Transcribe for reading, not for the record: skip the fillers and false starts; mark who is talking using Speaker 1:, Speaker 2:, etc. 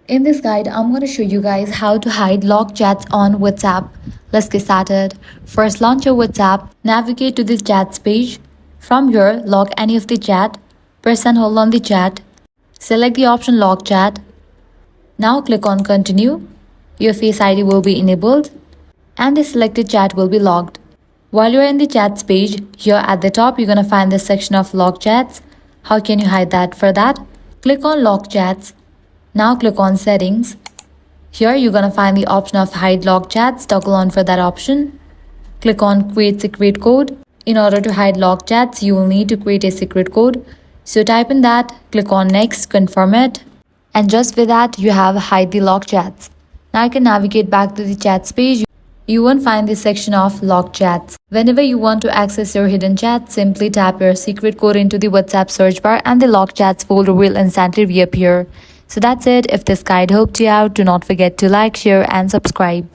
Speaker 1: In this guide, I'm going to show you guys how to hide locked chats on WhatsApp. Let's get started. First, launch your WhatsApp, navigate to this chats page. From here, lock any of the chat, press and hold on the chat, select the option lock chat. Now click on continue. Your Face ID will be enabled and the selected chat will be locked. While you're in the chats page, here at the top, you're going to find this section of lock chats. How can you hide that? For that, click on lock chats. Now click on settings. Here you're going to find the option of hide lock chats. Toggle on for that option. Click on create secret code. In order to hide lock chats, you will need to create a secret code. So type in that, click on next, confirm it. And just with that, you have hide the lock chats. Now you can navigate back to the chats page. You won't find this section of locked chats. Whenever you want to access your hidden chat, simply tap your secret code into the WhatsApp search bar and the locked chats folder will instantly reappear. So that's it. If this guide helped you out, do not forget to like, share and subscribe.